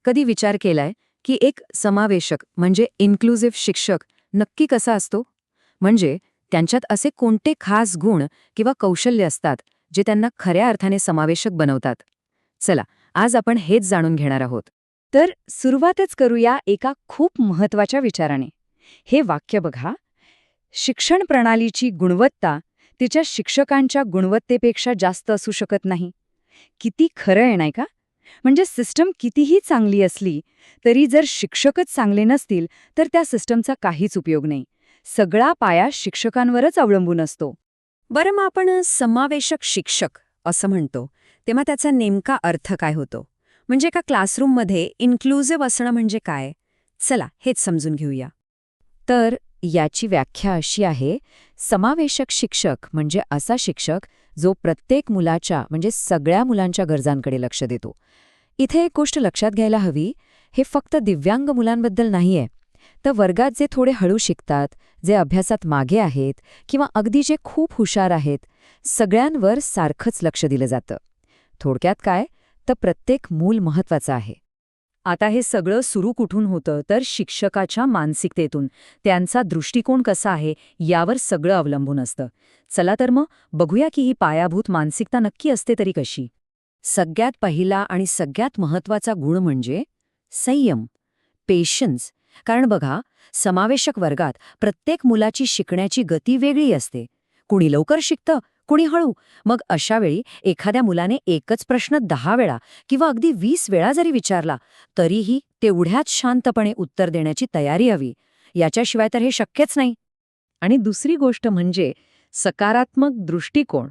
कधी विचार केलाय की एक समावेशक म्हणजे इन्क्लुझिव्ह शिक्षक नक्की कसा असतो? म्हणजे त्यांच्यात असे कोणते खास गुण किंवा कौशल्य असतात जे त्यांना खऱ्या अर्थाने समावेशक बनवतात? चला, आज आपण हेच जाणून घेणार आहोत. तर सुरुवातच करूया एका खूप महत्वाच्या विचाराने. हे वाक्य बघा, शिक्षण प्रणालीची गुणवत्ता तिच्या शिक्षकांच्या गुणवत्तेपेक्षा जास्त असू शकत नाही. किती खरं आहे नाही का? म्हणजे सिस्टम कितीही चांगली असली तरी जर शिक्षकच चांगले नसतील तर त्या सिस्टमचा काहीच उपयोग नाही. सगळा पाया शिक्षकांवरच अवलंबून असतो. बरं, मग आपण समावेशक शिक्षक असं म्हणतो, तेव्हा त्याचा नेमका अर्थ काय होतो? म्हणजे एका क्लासरूममध्ये इन्क्लुझिव्ह असणं म्हणजे काय? चला, हेच समजून घेऊया. तर याची व्याख्या अशी आहे, समावेशक शिक्षक म्हणजे असा शिक्षक जो प्रत्येक मुलाच्या म्हणजे सगळ्या मुलांच्या गरजांकडे लक्ष देतो. इथे एक गोष्ट लक्षात घ्यायला हवी, हे फक्त दिव्यांग मुलांबद्दल नाहीये. तर वर्गात जे थोडे हळू शिकतात, जे अभ्यासात मागे आहेत किंवा अगदी जे खूप हुशार आहेत, सगळ्यांवर सारखंच लक्ष दिलं जातं. थोडक्यात काय, तर प्रत्येक मूल महत्वाचं आहे. आता हे सगळं सुरू कुठून होतं तर शिक्षकाच्या मानसिकतेतून. त्यांचा दृष्टिकोन कसा आहे यावर सगळं अवलंबून असतं. चला तर मग बघूया की ही पायाभूत मानसिकता नक्की असते तरी कशी. सगळ्यात पहिला आणि सगळ्यात महत्वाचा गुण म्हणजे संयम, पेशन्स. कारण बघा, समावेशक वर्गात प्रत्येक मुलाची शिकण्याची गती वेगळी असते. कुणी लवकर शिकतं, कुणी हळू. मग अशा वेळी एखाद्या मुलाने एकच प्रश्न 10 वेळा किंवा अगदी 20 वेळा जरी विचारला, तरीही तेवढ्याच शांतपणे उत्तर देण्याची तयारी हवी. याच्याशिवाय तर हे शक्यच नाही. आणि दुसरी गोष्ट म्हणजे सकारात्मक दृष्टिकोन.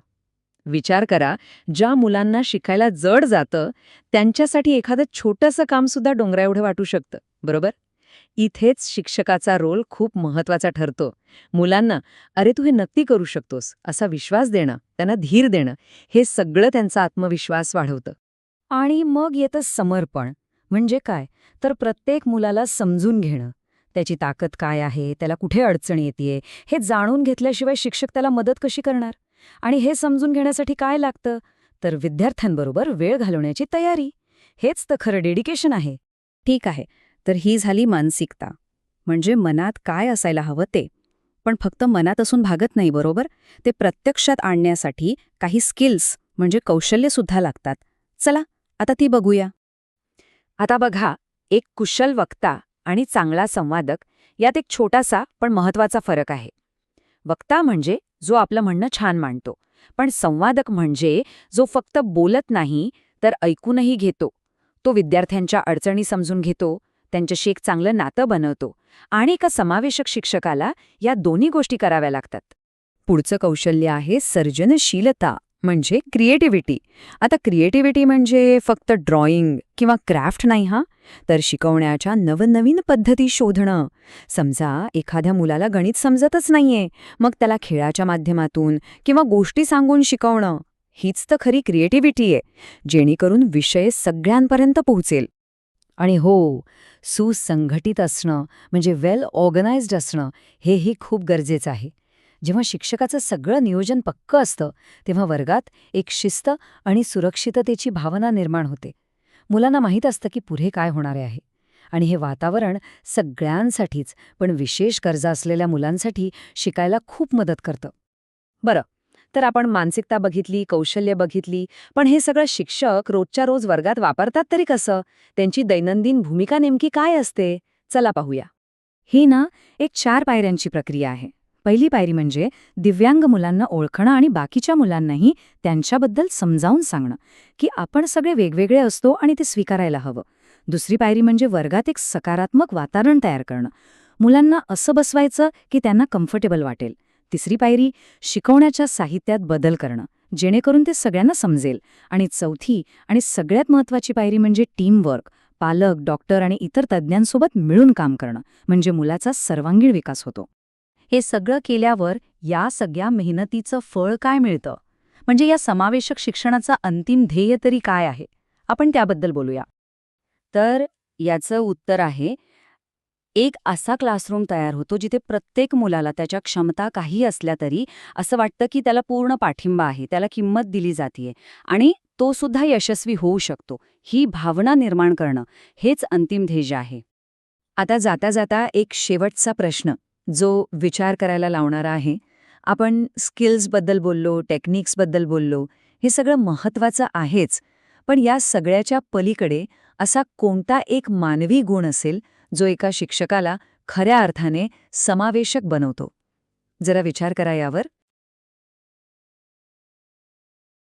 विचार करा, ज्या मुलांना शिकायला जड जातं त्यांच्यासाठी एखादं छोटंसं कामसुद्धा डोंगराएवढं वाटू शकतं, बरोबर? इथेच शिक्षकाचा रोल खूप महत्वाचा ठरतो. मुलांना अरे तू हे नक्की करू शकतोस असा विश्वास देणं, त्यांना धीर देणं, हे सगळं त्यांचा आत्मविश्वास वाढवतं. आणि मग येतं समर्पण. म्हणजे काय, तर प्रत्येक मुलाला समजून घेणं, त्याची ताकद काय आहे, त्याला कुठे अडचण येतेय, हे जाणून घेतल्याशिवाय शिक्षक त्याला मदत कशी करणार? आणि हे समजून घेण्यासाठी काय लागतं, तर विद्यार्थ्यांबरोबर वेळ घालवण्याची तयारी. हेच तर खरं डेडिकेशन आहे. ठीक आहे, तर ही झाली मानसिकता, म्हणजे मनात काय असायला हवं ते. पण फक्त मनात असून भागत नाही, बरोबर? ते प्रत्यक्षात आणण्यासाठी काही स्किल्स म्हणजे कौशल्यसुद्धा लागतात. चला, आता ती बघूया. आता बघा, एक कुशल वक्ता आणि चांगला संवादक यात एक छोटासा पण महत्वाचा फरक आहे. वक्ता म्हणजे जो आपलं म्हणणं छान मांडतो, पण संवादक म्हणजे जो फक्त बोलत नाही तर ऐकूनही घेतो. तो विद्यार्थ्यांच्या अडचणी समजून घेतो, त्यांच्याशी एक चांगलं नातं बनवतो. आणि एका समावेशक शिक्षकाला या दोन्ही गोष्टी कराव्या लागतात. पुढचं कौशल्य आहे सर्जनशीलता म्हणजे क्रिएटिव्हिटी. आता क्रिएटिव्हिटी म्हणजे फक्त ड्रॉइंग किंवा क्राफ्ट नाही हा, तर शिकवण्याच्या नवनवीन पद्धती शोधणं. समजा एखाद्या मुलाला गणित समजतच नाहीये, मग त्याला खेळाच्या माध्यमातून किंवा गोष्टी सांगून शिकवणं, हीच तर खरी क्रिएटिव्हिटी आहे, जेणेकरून विषय सगळ्यांपर्यंत पोहोचेल. आणि हो, सुसंघटित असणं म्हणजे वेल ऑर्गनाइज्ड असणं, हेही खूप गरजेचं आहे. जेव्हा शिक्षकाचं सगळं नियोजन पक्कं असतं तेव्हा वर्गात एक शिस्त आणि सुरक्षिततेची भावना निर्माण होते. मुलांना माहीत असतं की पुढे काय होणार आहे. आणि हे वातावरण सगळ्यांसाठीच, पण विशेष गरजा असलेल्या मुलांसाठी शिकायला खूप मदत करतं. बरं, तर आपण मानसिकता बघितली, कौशल्य बघितली, पण हे सगळं शिक्षक रोजच्या रोज वर्गात वापरतात तरी कसं? त्यांची दैनंदिन भूमिका नेमकी काय असते? चला पाहूया. ही ना एक 4 पायऱ्यांची प्रक्रिया आहे. पहिली पायरी म्हणजे दिव्यांग मुलांना ओळखणं आणि बाकीच्या मुलांनाही त्यांच्याबद्दल समजावून सांगणं की आपण सगळे वेगवेगळे असतो आणि ते स्वीकारायला हवं. दुसरी पायरी म्हणजे वर्गात एक सकारात्मक वातावरण तयार करणं. मुलांना असं बसवायचं की त्यांना कम्फर्टेबल वाटेल. तिसरी पायरी शिकवण्याच्या साहित्यात बदल करणं, जेणेकरून ते सगळ्यांना समजेल. आणि चौथी आणि सगळ्यात महत्त्वाची पायरी म्हणजे टीमवर्क. पालक, डॉक्टर आणि इतर तज्ज्ञांसोबत मिळून काम करणं, म्हणजे मुलाचा सर्वांगीण विकास होतो. हे सगळं केल्यावर या सगळ्या मेहनतीचं फळ काय मिळतं? म्हणजे या समावेशक शिक्षणाचा अंतिम ध्येय तरी काय आहे? आपण त्याबद्दल बोलूया. तर याचं उत्तर आहे, एक असा क्लासरूम तयार होतो जिथे प्रत्येक मुलाला त्याच्या क्षमता काही असल्या तरी असं वाटतं की त्याला पूर्ण पाठिंबा आहे, त्याला किंमत दिली जातीये आणि तो सुद्धा यशस्वी होऊ शकतो. ही भावना निर्माण करणं हेच अंतिम ध्येय आहे. आता जाता जाता एक शेवटचा प्रश्न जो विचार करायला लावणारा आहे. आपण स्किल्सबद्दल बोललो, टेक्निक्सबद्दल बोललो, हे सगळं महत्त्वाचं आहेच. पण या सगळ्याच्या पलीकडे असा कोणता एक मानवी गुण असेल जो एका शिक्षकाला खऱ्या अर्थाने समावेशक बनवतो? जरा विचार करा यावर.